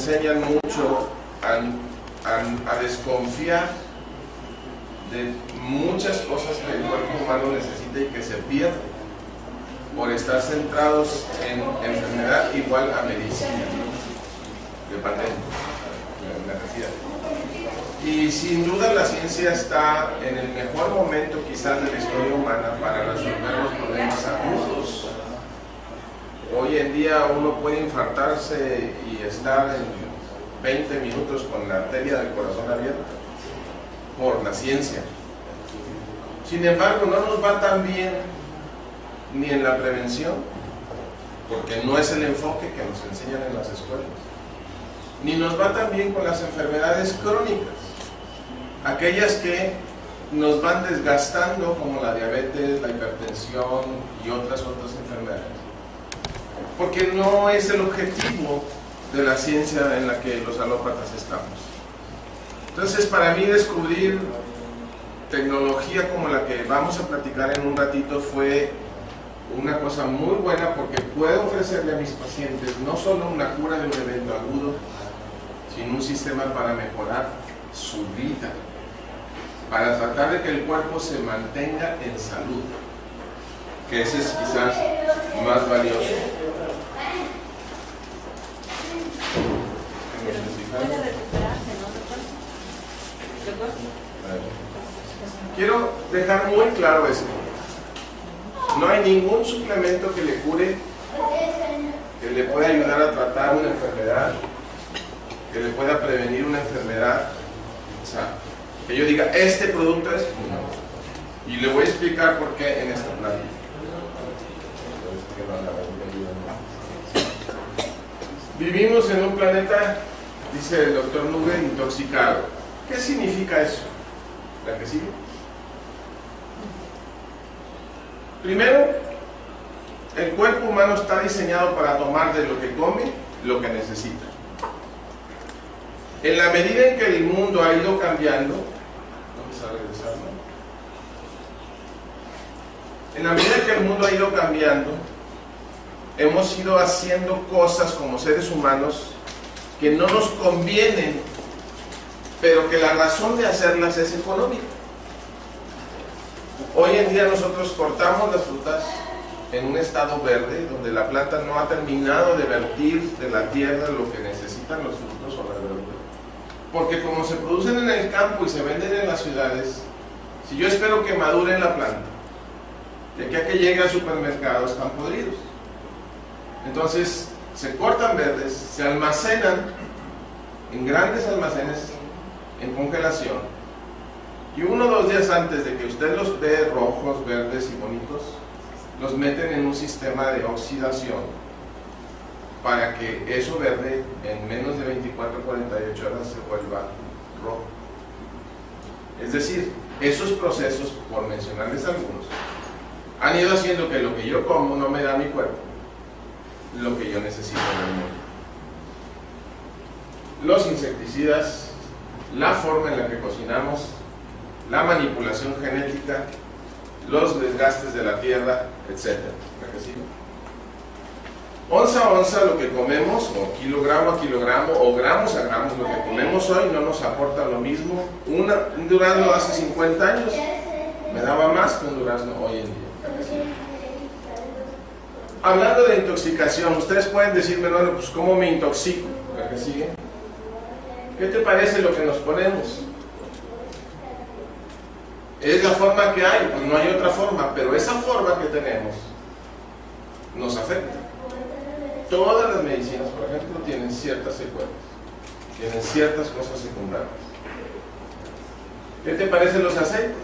enseñan mucho a desconfiar de muchas cosas que el cuerpo humano necesita y que se pierden por estar centrados en enfermedad igual a medicina de patente, de necesidad. Y sin duda la ciencia está en el mejor momento quizás de la historia humana para resolver los problemas agudos. Hoy en día uno puede infartarse y estar en 20 minutos con la arteria del corazón abierta por la ciencia. Sin embargo, no nos va tan bien ni en la prevención, porque no es el enfoque que nos enseñan en las escuelas, ni nos va tan bien con las enfermedades crónicas, aquellas que nos van desgastando, como la diabetes, la hipertensión y otras enfermedades, porque no es el objetivo de la ciencia en la que los alópatas estamos. Entonces, para mí descubrir tecnología como la que vamos a platicar en un ratito fue una cosa muy buena, porque puedo ofrecerle a mis pacientes no solo una cura de un evento agudo, sino un sistema para mejorar su vida, para tratar de que el cuerpo se mantenga en salud, que ese es quizás más valioso. Quiero dejar muy claro esto: no hay ningún suplemento que le cure, que le pueda ayudar a tratar una enfermedad, que le pueda prevenir una enfermedad. O sea, que yo diga, este producto es no. Y le voy a explicar por qué en esta plática. Vivimos en un planeta, dice el doctor Nugent, intoxicado. ¿Qué significa eso? ¿La que sigue? Primero, el cuerpo humano está diseñado para tomar de lo que come lo que necesita. En la medida en que el mundo ha ido cambiando, vamos a regresar, ¿no? En la medida en que el mundo ha ido cambiando, hemos ido haciendo cosas como seres humanos que no nos convienen, pero que la razón de hacerlas es económica. Hoy en día nosotros cortamos las frutas en un estado verde, donde la planta no ha terminado de vertir de la tierra lo que necesitan los frutos o la verdura. Porque como se producen en el campo y se venden en las ciudades, si yo espero que madure la planta, de aquí a que llegue al supermercado están podridos. Entonces se cortan verdes, se almacenan en grandes almacenes en congelación, y 1 o 2 días antes de que usted los ve rojos, verdes y bonitos, los meten en un sistema de oxidación para que eso verde en menos de 24 o 48 horas se vuelva rojo. Es decir, esos procesos, por mencionarles algunos, han ido haciendo que lo que yo como no me da a mi cuerpo lo que yo necesito realmente. Los insecticidas, la forma en la que cocinamos, la manipulación genética, los desgastes de la tierra, etc. Onza a onza lo que comemos, o kilogramo a kilogramo, o gramos a gramos, lo que comemos hoy no nos aporta lo mismo. Un durazno hace 50 años me daba más que un durazno hoy en día. Hablando de intoxicación, ustedes pueden decirme, bueno, pues ¿cómo me intoxico? ¿La que sigue? ¿Qué te parece lo que nos ponemos? ¿Es la forma que hay? Pues no hay otra forma, pero esa forma que tenemos nos afecta. Todas las medicinas, por ejemplo, tienen ciertas secuelas, tienen ciertas cosas secundarias. ¿Qué te parecen los aceites?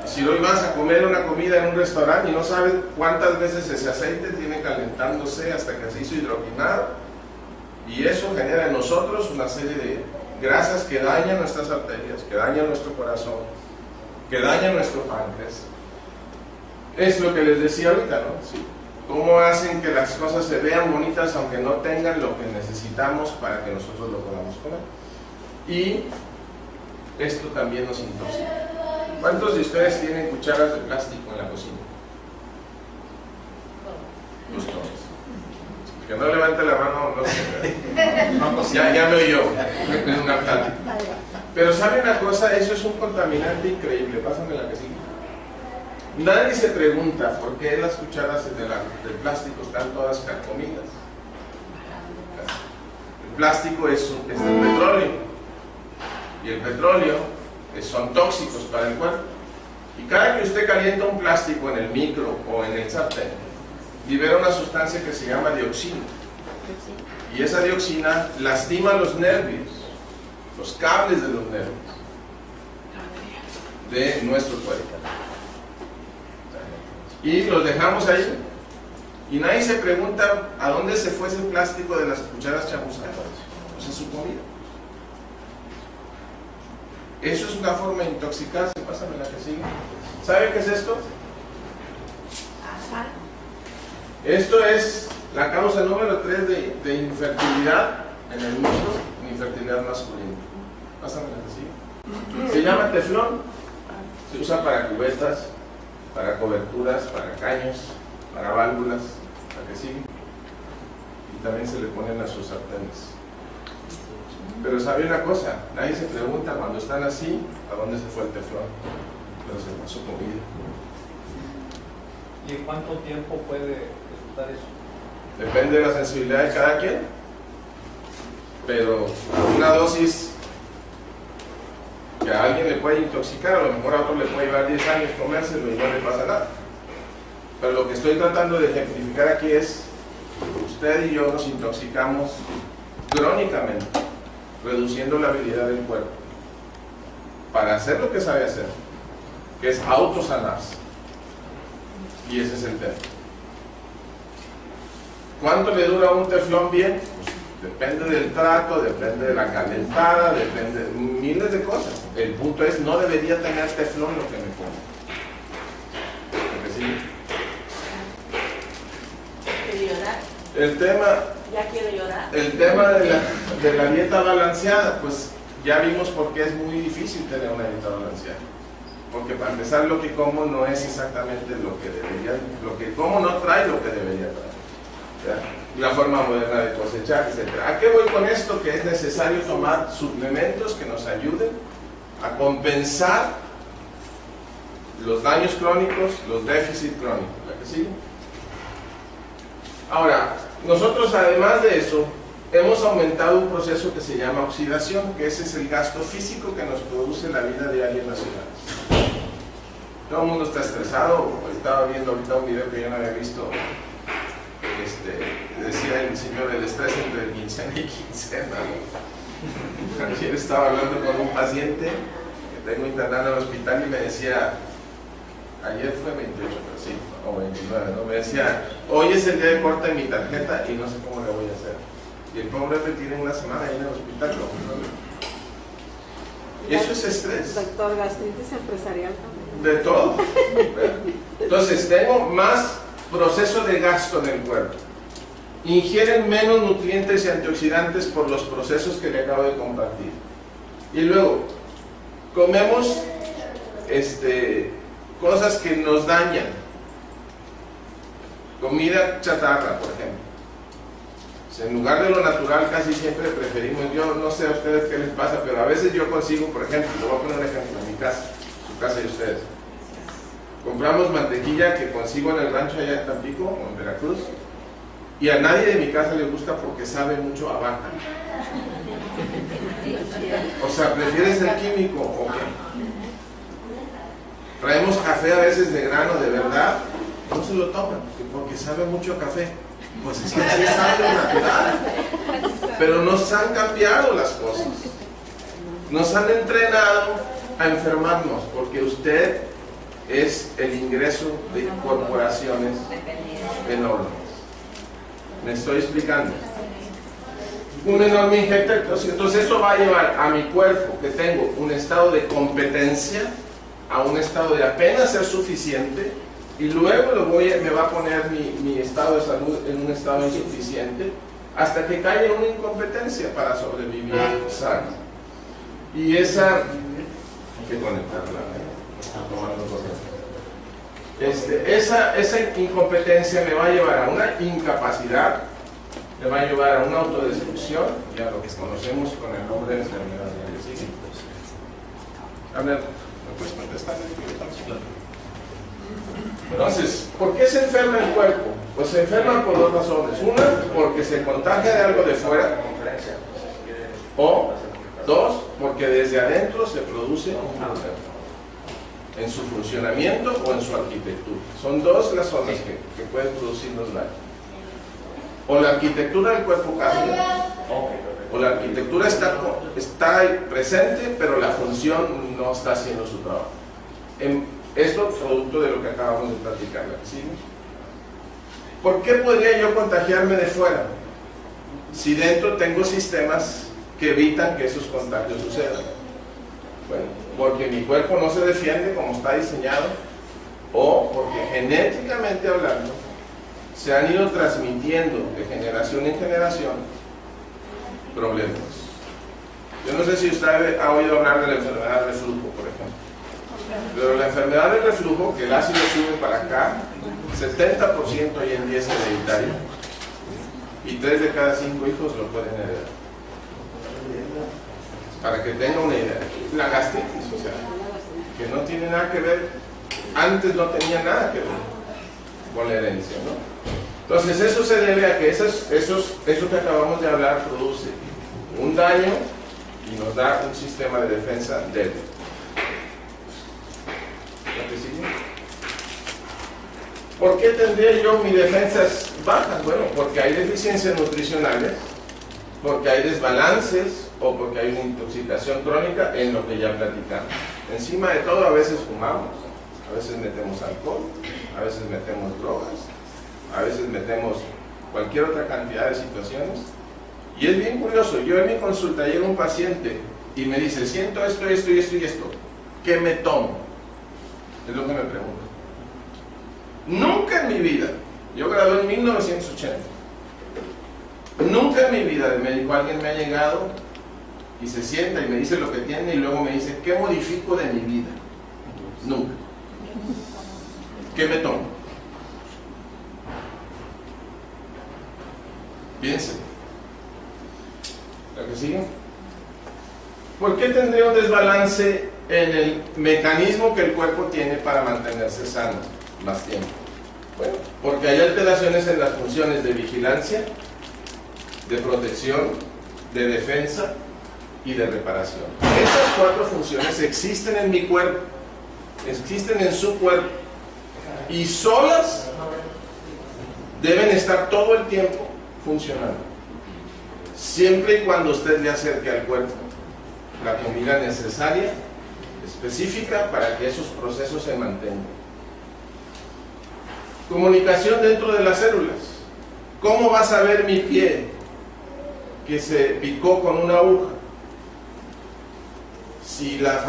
Si hoy vas a comer una comida en un restaurante y no sabes cuántas veces ese aceite tiene calentándose hasta que se hizo hidrogenado, y eso genera en nosotros una serie de grasas que dañan nuestras arterias, que dañan nuestro corazón, que dañan nuestro páncreas. Es lo que les decía ahorita, ¿no? Sí. Cómo hacen que las cosas se vean bonitas aunque no tengan lo que necesitamos para que nosotros lo podamos comer. Y esto también nos intoxica. ¿Cuántos de ustedes tienen cucharas de plástico en la cocina? Pues todos. Que no levante la mano, no sé. Ya me oyó en una plática. Pero ¿sabe una cosa? Eso es un contaminante increíble. Pásame la que sigue. Nadie se pregunta por qué las cucharas de plástico están todas carcomidas. El plástico es el petróleo. Y el petróleo son tóxicos para el cuerpo. Y cada que usted calienta un plástico en el micro o en el sartén, libera una sustancia que se llama dioxina. Y esa dioxina lastima los nervios, los cables de los nervios de nuestro cuerpo. Y los dejamos ahí. Y nadie se pregunta a dónde se fue ese plástico de las cucharas chamuscadas. Pues es su comida. Eso es una forma de intoxicarse. Pásame la que sigue. ¿Sabe qué es esto? Esto es la causa número 3 de infertilidad en el mundo, infertilidad masculina. Pásame la que sigue. Se llama teflón. Se usa para cubetas, para coberturas, para caños, para válvulas. La que sigue. Y también se le ponen a sus sartenes. Pero sabe una cosa, nadie se pregunta cuando están así, ¿a dónde se fue el teflón? Pero se pasó comida. ¿Y en cuánto tiempo puede resultar eso? Depende de la sensibilidad de cada quien, pero una dosis que a alguien le puede intoxicar, a lo mejor a otro le puede llevar 10 años comérselo y no le pasa nada. Pero lo que estoy tratando de ejemplificar aquí es, usted y yo nos intoxicamos crónicamente, reduciendo la habilidad del cuerpo para hacer lo que sabe hacer, que es autosanarse. Y ese es el tema. ¿Cuánto le dura un teflón bien? Pues depende del trato, depende de la calentada, depende de miles de cosas. El punto es, no debería tener teflón lo que me como. Porque sí. ¿Quiero llorar? El tema... ¿Ya quiero llorar? El tema de la dieta balanceada, pues ya vimos por qué es muy difícil tener una dieta balanceada. Porque para empezar, lo que como no es exactamente lo que debería, lo que como no trae lo que debería traer. ¿Ya? La forma moderna de cosechar, etc. ¿A qué voy con esto? Que es necesario tomar suplementos que nos ayuden a compensar los daños crónicos, los déficits crónicos. ¿La que sigue? Ahora, nosotros además de eso, hemos aumentado un proceso que se llama oxidación, que ese es el gasto físico que nos produce la vida diaria en las ciudades. Todo el mundo está estresado. Estaba viendo ahorita un video que yo no había visto. Decía el señor, el estrés entre quincena y quincena. Ayer estaba hablando con un paciente que tengo internado en el hospital y me decía, ayer fue 28, pero sí, o 29, ¿no? Me decía, hoy es el día de corte de mi tarjeta y no sé cómo le voy a hacer. Y el pobre hombre tiene una semana ahí en el hospital, ¿no? Y eso es estrés. Doctor, gastritis empresarial también. De todo. Entonces, tengo más proceso de gasto en el cuerpo. Ingieren menos nutrientes y antioxidantes por los procesos que le acabo de compartir. Y luego, comemos cosas que nos dañan. Comida chatarra, por ejemplo. En lugar de lo natural, casi siempre preferimos, yo no sé a ustedes qué les pasa, pero a veces yo consigo, por ejemplo, le voy a poner un ejemplo, en mi casa, su casa de ustedes. Compramos mantequilla que consigo en el rancho allá en Tampico, o en Veracruz, y a nadie de mi casa le gusta porque sabe mucho a vaca. O sea, ¿prefieres el químico o qué? Traemos café a veces de grano, de verdad, no se lo toman, porque sabe mucho a café. Pues es que sí es algo natural, pero nos han cambiado las cosas, nos han entrenado a enfermarnos, porque usted es el ingreso de corporaciones enormes. ¿Me estoy explicando? Un enorme injector. Entonces eso va a llevar a mi cuerpo, que tengo un estado de competencia, a un estado de apenas ser suficiente, y luego me va a poner mi estado de salud en un estado insuficiente, hasta que caiga en una incompetencia para sobrevivir sano. Y esa, hay que conectarla, esa incompetencia me va a llevar a una incapacidad le va a llevar a una autodestrucción y a lo que conocemos con el nombre de enfermedad. A ver, ¿me puedes contestar? Entonces, ¿por qué se enferma el cuerpo? Pues se enferma por dos razones. Una, porque se contagia de algo de fuera. O, dos, porque desde adentro se produce un problema en su funcionamiento o en su arquitectura. Son dos razones que pueden producirnos daño. O la arquitectura del cuerpo cambia, o la arquitectura está presente, pero la función no está haciendo su trabajo. Esto producto de lo que acabamos de platicar. ¿Sí? ¿Por qué podría yo contagiarme de fuera si dentro tengo sistemas que evitan que esos contagios sucedan? Bueno, porque mi cuerpo no se defiende como está diseñado, o porque genéticamente hablando se han ido transmitiendo de generación en generación problemas. Yo no sé si usted ha oído hablar de la enfermedad del reflujo, por ejemplo. Pero la enfermedad del reflujo, que el ácido sube para acá, 70% hoy en día es hereditario, y 3 de cada 5 hijos lo pueden heredar. Para que tenga una idea. La gastritis, o sea, que no tiene nada que ver, antes no tenía nada que ver con la herencia, ¿no? Entonces eso se debe a que eso que acabamos de hablar produce un daño y nos da un sistema de defensa débil. ¿Por qué tendría yo mis defensas bajas? Bueno, porque hay deficiencias nutricionales, porque hay desbalances o porque hay una intoxicación crónica en lo que ya platicamos. Encima de todo, a veces fumamos, a veces metemos alcohol, a veces metemos drogas, a veces metemos cualquier otra cantidad de situaciones. Y es bien curioso, yo en mi consulta llega un paciente y me dice, siento esto, esto y esto y esto, ¿qué me tomo? Es lo que me pregunto. Nunca en mi vida, yo gradué en 1980, nunca en mi vida de médico alguien me ha llegado y se sienta y me dice lo que tiene y luego me dice, ¿qué modifico de mi vida? Nunca. ¿Qué me tomo? Piensen. ¿La que sigue? ¿Por qué tendría un desbalance en el mecanismo que el cuerpo tiene para mantenerse sano más tiempo? Bueno, porque hay alteraciones en las funciones de vigilancia, de protección, de defensa y de reparación. Estas 4 funciones existen en mi cuerpo, existen en su cuerpo, y solas deben estar todo el tiempo funcionando, siempre y cuando usted le acerque al cuerpo la comida necesaria, específica, para que esos procesos se mantengan. Comunicación dentro de las células. ¿Cómo va a saber mi pie que se picó con una aguja? Si la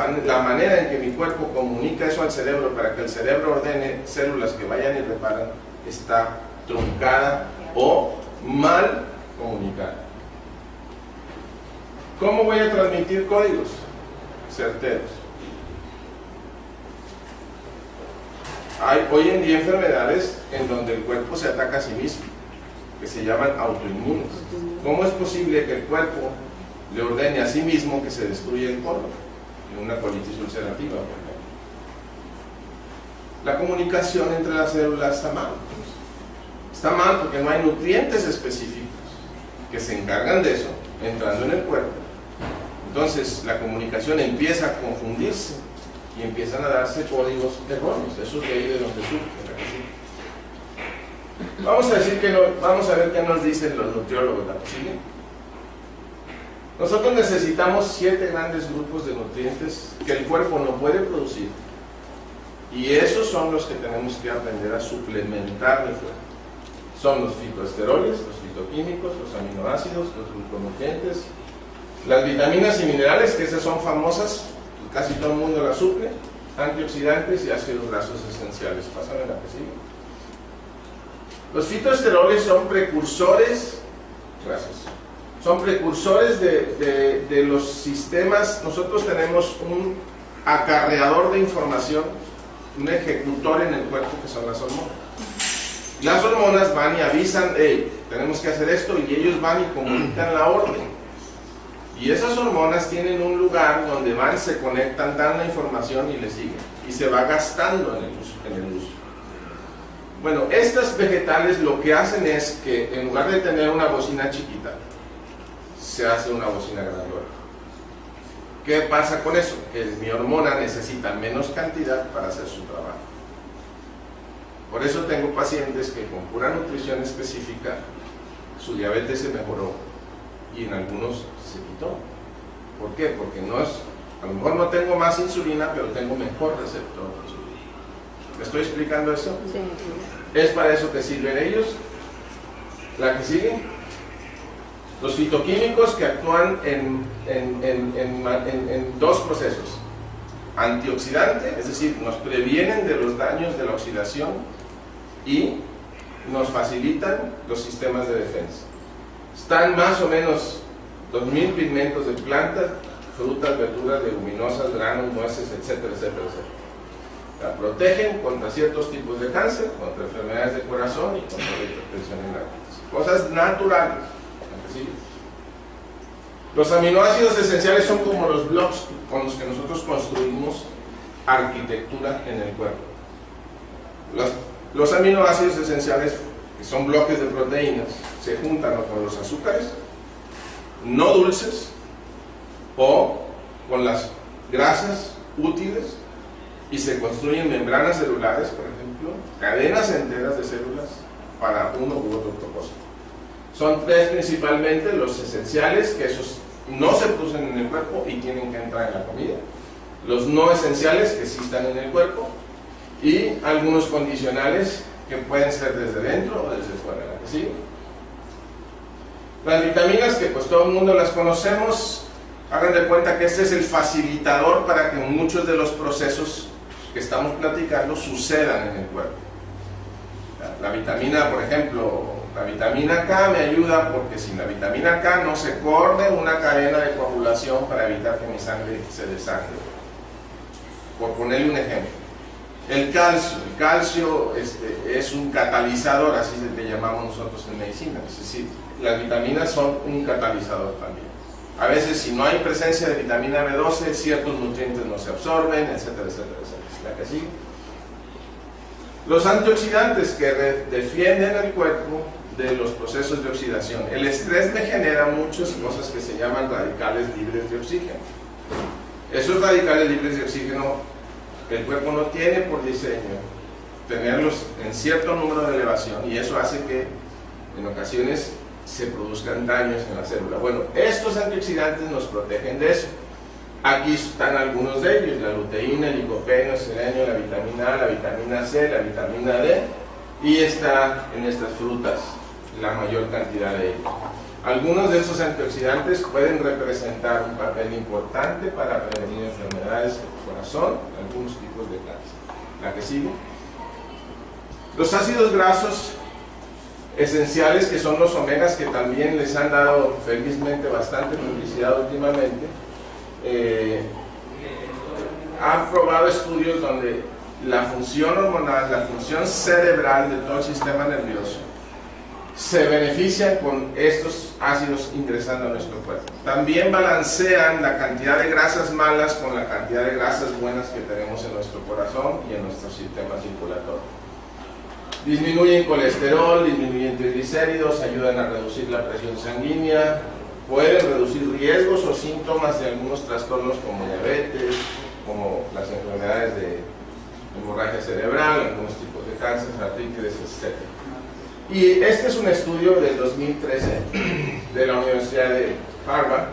manera en que mi cuerpo comunica eso al cerebro para que el cerebro ordene células que vayan y reparan está truncada o mal comunicada. ¿Cómo voy a transmitir códigos certeros? Hay hoy en día enfermedades en donde el cuerpo se ataca a sí mismo, que se llaman autoinmunes. ¿Cómo es posible que el cuerpo le ordene a sí mismo que se destruya el colon en una colitis ulcerativa, por ejemplo? La comunicación entre las células está mal. Está mal porque no hay nutrientes específicos que se encargan de eso entrando en el cuerpo. Entonces la comunicación empieza a confundirse y empiezan a darse códigos erróneos. Eso es de ahí de donde surge. Vamos a ver qué nos dicen los nutriólogos. ¿Sí? Nosotros necesitamos 7 grandes grupos de nutrientes que el cuerpo no puede producir, y esos son los que tenemos que aprender a suplementar de fuera. Son los fitoesteroles, los fitoquímicos, los aminoácidos, los gluconutrientes, las vitaminas y minerales, que esas son famosas, casi todo el mundo las suple, antioxidantes y ácidos grasos esenciales. Pásame la que sigue. Los fitoesteroles son precursores, gracias, son precursores de los sistemas. Nosotros tenemos un acarreador de información, un ejecutor en el cuerpo, que son las hormonas. Las hormonas van y avisan, hey, tenemos que hacer esto, y ellos van y comunican la orden. Y esas hormonas tienen un lugar donde van, se conectan, dan la información y le siguen. Y se va gastando en el uso. Bueno, estas vegetales lo que hacen es que en lugar de tener una bocina chiquita, se hace una bocina grandota. ¿Qué pasa con eso? Que mi hormona necesita menos cantidad para hacer su trabajo. Por eso tengo pacientes que con pura nutrición específica su diabetes se mejoró y en algunos se quitó. ¿Por qué? Porque no es, a lo mejor no tengo más insulina, pero tengo mejor receptor de insulina. ¿Me estoy explicando eso? Sí. ¿Es para eso que sirven ellos? ¿La que sigue? Los fitoquímicos que actúan en dos procesos. Antioxidante, es decir, nos previenen de los daños de la oxidación y nos facilitan los sistemas de defensa. Están más o menos 2000 pigmentos de plantas, frutas, verduras, leguminosas, granos, nueces, etcétera, etcétera, etcétera. La protegen contra ciertos tipos de cáncer, contra enfermedades de corazón y contra la hipertensión en la diabetes. Cosas naturales. Los aminoácidos esenciales son como los blocks con los que nosotros construimos arquitectura en el cuerpo. Los aminoácidos esenciales, que son bloques de proteínas, se juntan o con los azúcares no dulces o con las grasas útiles y se construyen membranas celulares, por ejemplo, cadenas enteras de células para uno u otro propósito. Son tres principalmente los esenciales, que esos no se producen en el cuerpo y tienen que entrar en la comida. Los no esenciales, que sí están en el cuerpo, y algunos condicionales que pueden ser desde dentro o desde fuera. ¿La que sigue? Las vitaminas, que pues todo el mundo las conocemos, hagan de cuenta que este es el facilitador para que muchos de los procesos que estamos platicando sucedan en el cuerpo. La vitamina, por ejemplo, la vitamina K me ayuda porque sin la vitamina K no se corre una cadena de coagulación para evitar que mi sangre se desangre. Por ponerle un ejemplo. El calcio es un catalizador, así le llamamos nosotros en medicina. Es decir, las vitaminas son un catalizador también. A veces, si no hay presencia de vitamina B12, ciertos nutrientes no se absorben, etcétera, etcétera, etcétera. ¿La que sigue? Los antioxidantes, que defienden el cuerpo de los procesos de oxidación. El estrés me genera muchas cosas que se llaman radicales libres de oxígeno. Esos radicales libres de oxígeno, el cuerpo no tiene por diseño tenerlos en cierto número de elevación, y eso hace que en ocasiones se produzcan daños en la célula. Bueno, estos antioxidantes nos protegen de eso. Aquí están algunos de ellos: la luteína, el licopeno, el selenio, la vitamina A, la vitamina C, la vitamina D, y está en estas frutas la mayor cantidad de ellos. Algunos de esos antioxidantes pueden representar un papel importante para prevenir enfermedades del corazón, algunos tipos de cáncer. ¿La que sigue? Los ácidos grasos esenciales, que son los omegas, que también les han dado felizmente bastante publicidad últimamente. Han probado estudios donde la función hormonal, la función cerebral de todo el sistema nervioso se benefician con estos ácidos ingresando a nuestro cuerpo. También balancean la cantidad de grasas malas con la cantidad de grasas buenas que tenemos en nuestro corazón y en nuestro sistema circulatorio. Disminuyen colesterol, disminuyen triglicéridos, ayudan a reducir la presión sanguínea, pueden reducir riesgos o síntomas de algunos trastornos como diabetes, como las enfermedades de hemorragia cerebral, algunos tipos de cáncer, artritis, etc. Y este es un estudio del 2013 de la Universidad de Harvard,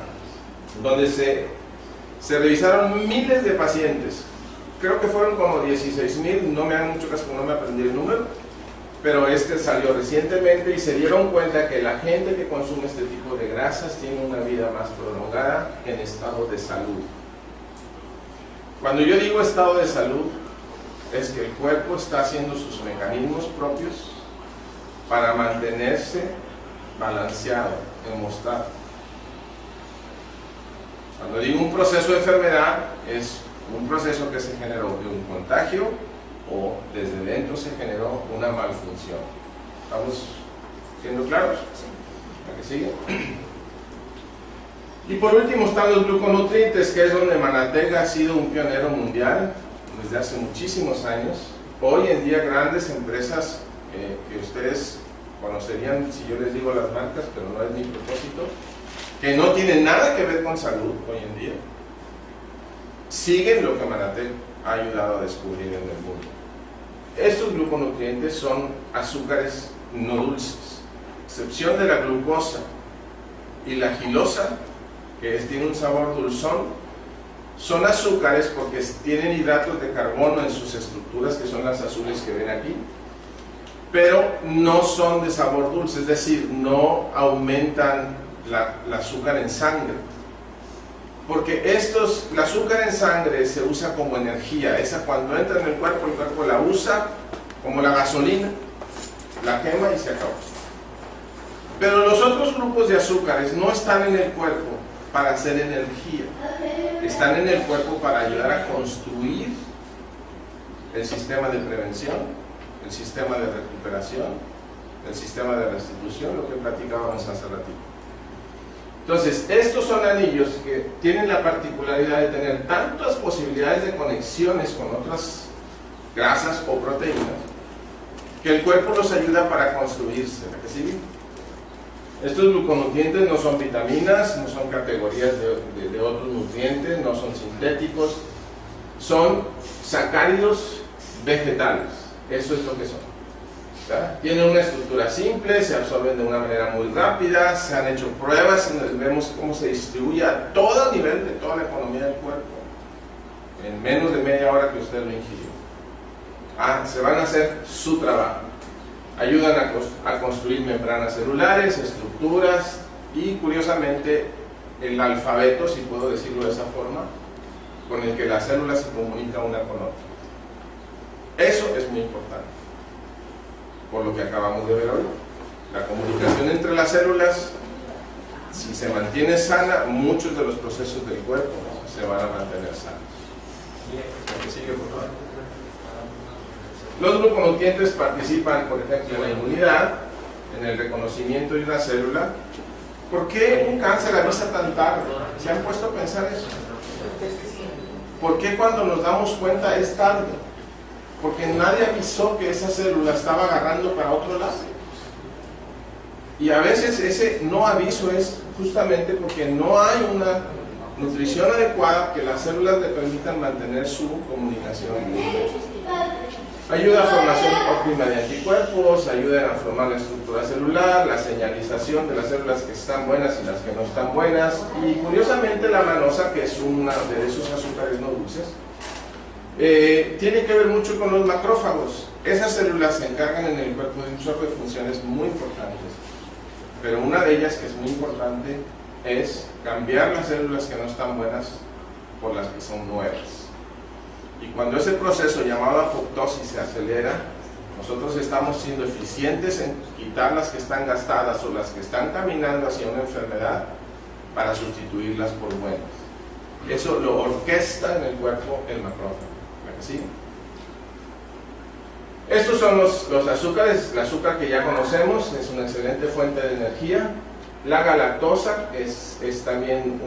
donde se revisaron miles de pacientes. Creo que fueron como 16,000, no me hagan mucho caso, no me aprendí el número, pero este salió recientemente y se dieron cuenta que la gente que consume este tipo de grasas tiene una vida más prolongada en estado de salud. Cuando yo digo estado de salud, es que el cuerpo está haciendo sus mecanismos propios para mantenerse balanceado, hemostado. Cuando digo un proceso de enfermedad, es un proceso que se generó de un contagio o desde dentro se generó una malfunción. ¿Estamos siendo claros? ¿La que sigue? Y por último están los gluconutrientes, que es donde Manatec ha sido un pionero mundial desde hace muchísimos años. Hoy en día grandes empresas que ustedes conocerían si yo les digo las marcas, pero no es mi propósito, que no tienen nada que ver con salud hoy en día, siguen lo que Manatec ha ayudado a descubrir en el mundo. Estos gluconutrientes son azúcares no dulces, excepción de la glucosa y la gilosa, que tiene un sabor dulzón. Son azúcares porque tienen hidratos de carbono en sus estructuras, que son las azules que ven aquí, pero no son de sabor dulce, es decir, no aumentan el azúcar en sangre, porque el azúcar en sangre se usa como energía. Esa, cuando entra en el cuerpo la usa como la gasolina, la quema y se acabó. Pero los otros grupos de azúcares no están en el cuerpo para hacer energía, están en el cuerpo para ayudar a construir el sistema de prevención, el sistema de recuperación, el sistema de restitución, lo que platicábamos hace ratito. Entonces, estos son anillos que tienen la particularidad de tener tantas posibilidades de conexiones con otras grasas o proteínas, que el cuerpo los ayuda para construirse. ¿La que sigue? Estos gluconutrientes no son vitaminas, no son categorías de otros nutrientes, no son sintéticos, son sacáridos vegetales. Eso es lo que son. ¿Verdad? Tienen una estructura simple, se absorben de una manera muy rápida, se han hecho pruebas y vemos cómo se distribuye a todo nivel de toda la economía del cuerpo en menos de media hora que usted lo ingirió. Se van a hacer su trabajo. Ayudan a construir membranas celulares, estructuras y, curiosamente, el alfabeto, si puedo decirlo de esa forma, con el que la célula se comunica una con otra. Eso es muy importante, por lo que acabamos de ver hoy. La comunicación entre las células, si se mantiene sana, muchos de los procesos del cuerpo se van a mantener sanos. ¿Qué sigue, por favor? Los gluconutrientes participan, por ejemplo, en la inmunidad, en el reconocimiento de una célula. ¿Por qué un cáncer avisa tan tarde? ¿Se han puesto a pensar eso? ¿Por qué cuando nos damos cuenta es tarde? Porque nadie avisó que esa célula estaba agarrando para otro lado. Y a veces ese no aviso es justamente porque no hay una nutrición adecuada que las células le permitan mantener su comunicación. Ayuda a formación óptima de anticuerpos, ayuda a formar la estructura celular, la señalización de las células que están buenas y las que no están buenas, y curiosamente la manosa, que es uno de esos azúcares no dulces, tiene que ver mucho con los macrófagos. Esas células se encargan en el cuerpo de un chorro de funciones muy importantes, pero una de ellas que es muy importante es cambiar las células que no están buenas por las que son nuevas. Y cuando ese proceso llamado apoptosis se acelera, nosotros estamos siendo eficientes en quitar las que están gastadas o las que están caminando hacia una enfermedad para sustituirlas por buenas. Eso lo orquesta en el cuerpo el macrófago. ¿La que sigue? Estos son los azúcares. El azúcar que ya conocemos es una excelente fuente de energía. La galactosa es también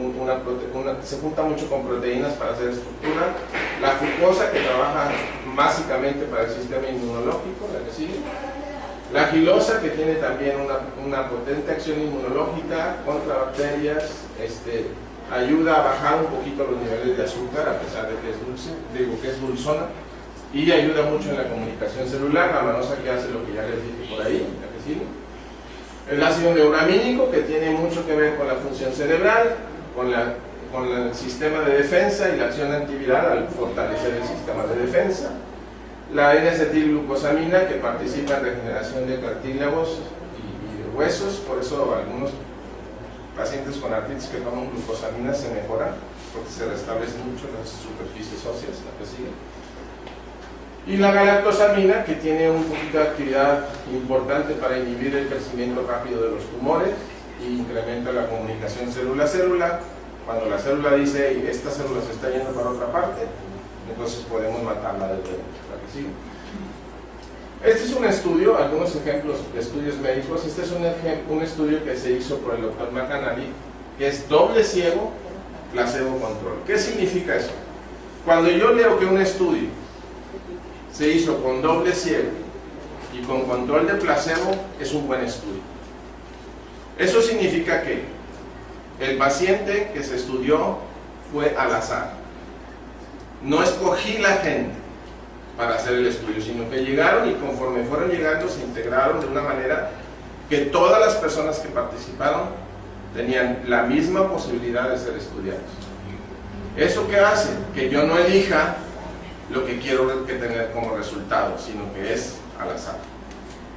se junta mucho con proteínas para hacer estructura. La fructosa, que trabaja básicamente para el sistema inmunológico, la que sigue. La gilosa, que tiene también una potente acción inmunológica contra bacterias, ayuda a bajar un poquito los niveles de azúcar a pesar de que es dulce, digo que es dulzona, y ayuda mucho en la comunicación celular. La manosa, que hace lo que ya les dije por ahí, la que sigue. El ácido neuramínico, que tiene mucho que ver con la función cerebral, con el sistema de defensa y la acción antiviral al fortalecer el sistema de defensa. La N-acetilglucosamina, que participa en regeneración de cartílagos y de huesos. Por eso algunos pacientes con artritis que toman glucosamina se mejoran, porque se restablecen mucho las superficies óseas, la que sigue. Y la galactosamina, que tiene un poquito de actividad importante para inhibir el crecimiento rápido de los tumores e incrementa la comunicación célula-célula. Cuando la célula dice, esta célula se está yendo para otra parte, entonces podemos matarla desde dentro. ¿La que sigue? Este es un estudio, algunos ejemplos de estudios médicos. Este es un estudio que se hizo por el doctor McAnally, que es doble ciego, placebo control. ¿Qué significa eso? Cuando yo leo que un estudio se hizo con doble ciego y con control de placebo, es un buen estudio. Eso significa que el paciente que se estudió fue al azar. No escogí la gente para hacer el estudio, sino que llegaron y conforme fueron llegando se integraron de una manera que todas las personas que participaron tenían la misma posibilidad de ser estudiados. ¿Eso qué hace? Que yo no elija lo que quiero que tener como resultado, sino que es al azar.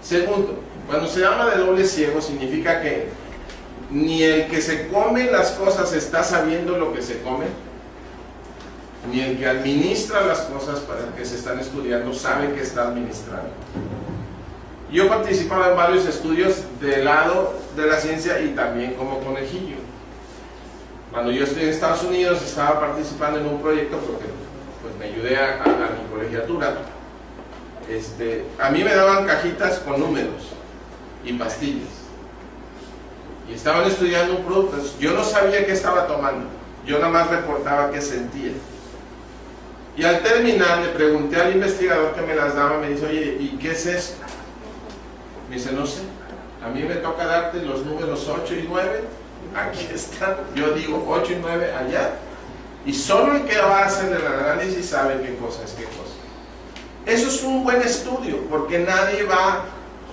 Segundo, cuando se habla de doble ciego significa que ni el que se come las cosas está sabiendo lo que se come, ni el que administra las cosas para que se están estudiando sabe que está administrando. Yo participaba en varios estudios del lado de la ciencia y también como conejillo. Cuando yo estoy en Estados Unidos estaba participando en un proyecto porque pues, me ayudé a mi colegiatura. A mí me daban cajitas con números y pastillas y estaban estudiando un producto. Yo no sabía qué estaba tomando, yo nada más reportaba qué sentía. Y al terminar le pregunté al investigador que me las daba, me dice, oye, ¿y qué es esto? Me dice, no sé, a mí me toca darte los números 8 y 9, aquí están, yo digo 8 y 9 allá, y solo el que va a hacer el análisis sabe qué cosa es qué cosa. Eso es un buen estudio, porque nadie va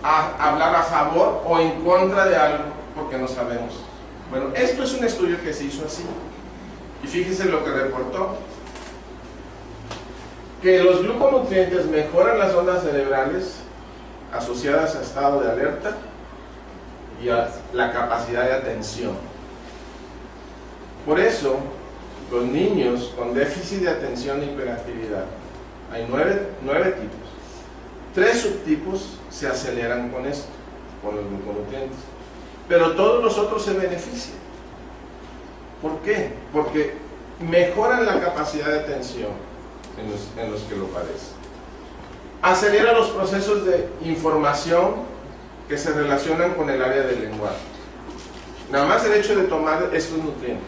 a hablar a favor o en contra de algo, porque no sabemos. Bueno, esto es un estudio que se hizo así, y fíjense lo que reportó. Que los gluconutrientes mejoran las ondas cerebrales asociadas a estado de alerta y a la capacidad de atención. Por eso, los niños con déficit de atención e hiperactividad, hay 9 tipos. 3 subtipos se aceleran con esto, con los gluconutrientes. Pero todos los otros se benefician. ¿Por qué? Porque mejoran la capacidad de atención en los que lo padecen. Acelera los procesos de información que se relacionan con el área del lenguaje. Nada más el hecho de tomar estos nutrientes,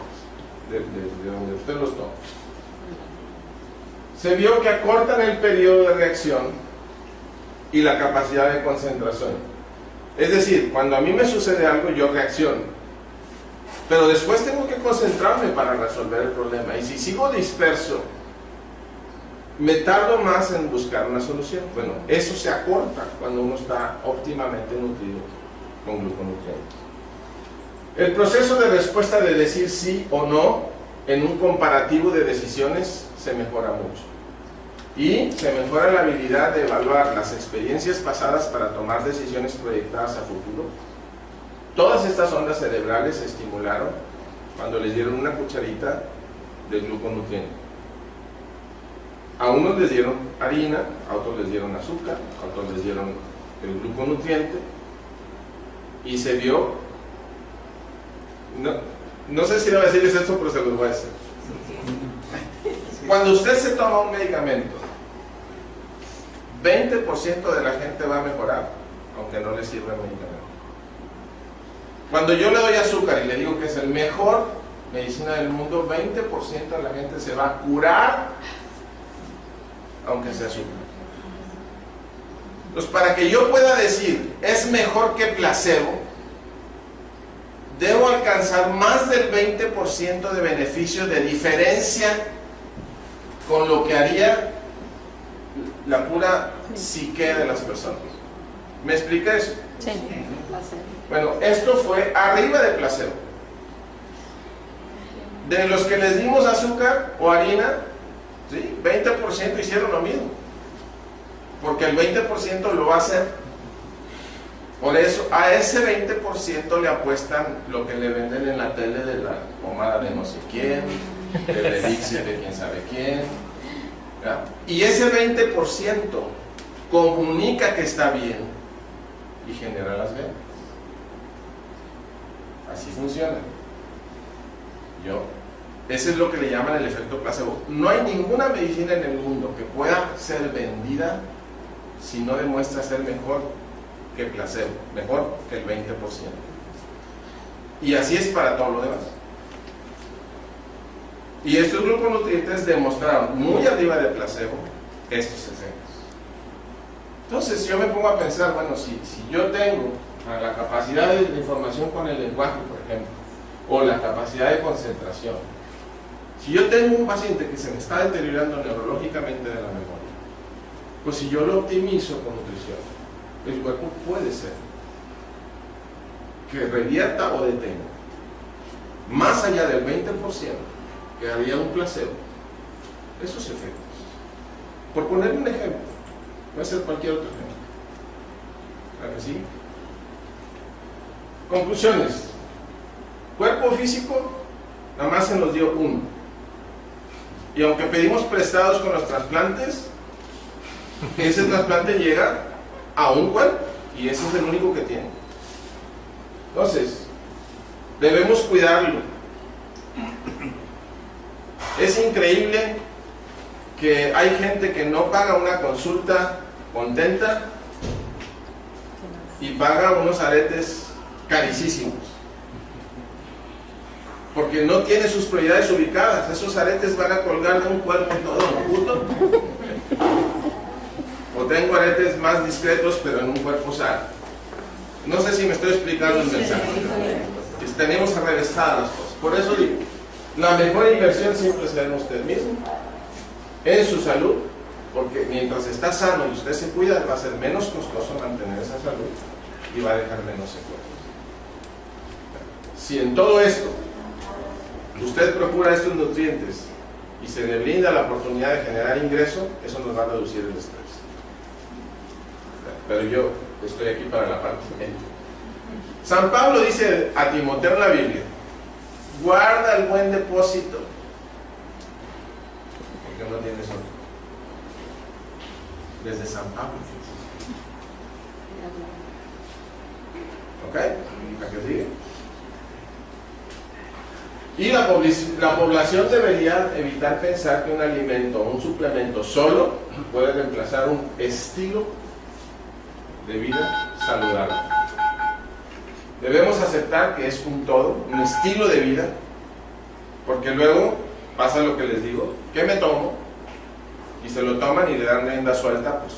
de donde usted los toma. Se vio que acortan el periodo de reacción y la capacidad de concentración. Es decir, cuando a mí me sucede algo, yo reacciono. Pero después tengo que concentrarme para resolver el problema. Y si sigo disperso, me tardo más en buscar una solución. Bueno, eso se acorta cuando uno está óptimamente nutrido con gluconutrientes. El proceso de respuesta de decir sí o no en un comparativo de decisiones se mejora mucho. Y se mejora la habilidad de evaluar las experiencias pasadas para tomar decisiones proyectadas a futuro. Todas estas ondas cerebrales se estimularon cuando les dieron una cucharita de gluconutriente. A unos les dieron harina, a otros les dieron azúcar, a otros les dieron el gluconutriente y se vio, no sé si debo decirles esto, pero se los voy a decir. Cuando usted se toma un medicamento, 20% de la gente va a mejorar, aunque no le sirva el medicamento. Cuando yo le doy azúcar y le digo que es el mejor medicina del mundo, 20% de la gente se va a curar, aunque sea azúcar. Entonces, para que yo pueda decir es mejor que placebo, debo alcanzar más del 20% de beneficio de diferencia con lo que haría la pura psique de las personas. ¿Me explica eso? Sí. Bueno, esto fue arriba de placebo. De los que les dimos azúcar o harina, ¿sí? 20% hicieron lo mismo, porque el 20% lo va a hacer. Por eso a ese 20% le apuestan lo que le venden en la tele de la pomada de no sé quién, del elixir de quién sabe quién, ¿ya? Y ese 20% comunica que está bien y genera las ventas. Así funciona. Ese es lo que le llaman el efecto placebo. No hay ninguna medicina en el mundo que pueda ser vendida si no demuestra ser mejor que placebo, mejor que el 20%. Y así es para todo lo demás. Y estos grupos nutrientes demostraron muy arriba de placebo estos efectos. Entonces, si yo me pongo a pensar, bueno, si yo tengo la capacidad de la información con el lenguaje, por ejemplo, o la capacidad de concentración, si yo tengo un paciente que se me está deteriorando neurológicamente de la memoria, pues si yo lo optimizo con nutrición, el cuerpo puede ser que revierta o detenga más allá del 20% que haría un placebo esos efectos. Por poner un ejemplo, puede ser cualquier otro ejemplo. ¿Claro que sí? Conclusiones. Cuerpo físico, nada más se nos dio uno. Y aunque pedimos prestados con los trasplantes, ese trasplante llega a un cuerpo y ese es el único que tiene. Entonces, debemos cuidarlo. Es increíble que hay gente que no paga una consulta contenta y paga unos aretes carísimos porque no tiene sus prioridades ubicadas. Esos aretes van a colgar de un cuerpo todo puto, o tengo aretes más discretos pero en un cuerpo sano. No sé si me estoy explicando el mensaje. Tenemos arrevesadas las cosas. Por eso digo, la mejor inversión siempre será en usted mismo, en su salud, porque mientras está sano y usted se cuida, va a ser menos costoso mantener esa salud y va a dejar menos secuelas. Si en todo esto usted procura estos nutrientes y se le brinda la oportunidad de generar ingreso, eso nos va a reducir el estrés. Pero yo estoy aquí para la parte médica. San Pablo dice a Timoteo en la Biblia: guarda el buen depósito. ¿Por qué no tienes otro? Desde San Pablo. ¿Ok? ¿A qué sigue? Y la población debería evitar pensar que un alimento o un suplemento solo puede reemplazar un estilo de vida saludable. Debemos aceptar que es un todo, un estilo de vida, porque luego pasa lo que les digo: ¿qué me tomo? Y se lo toman y le dan rienda suelta, pues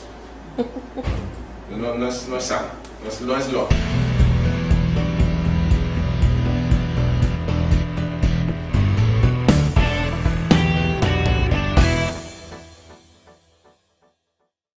no es sano, no es lógico.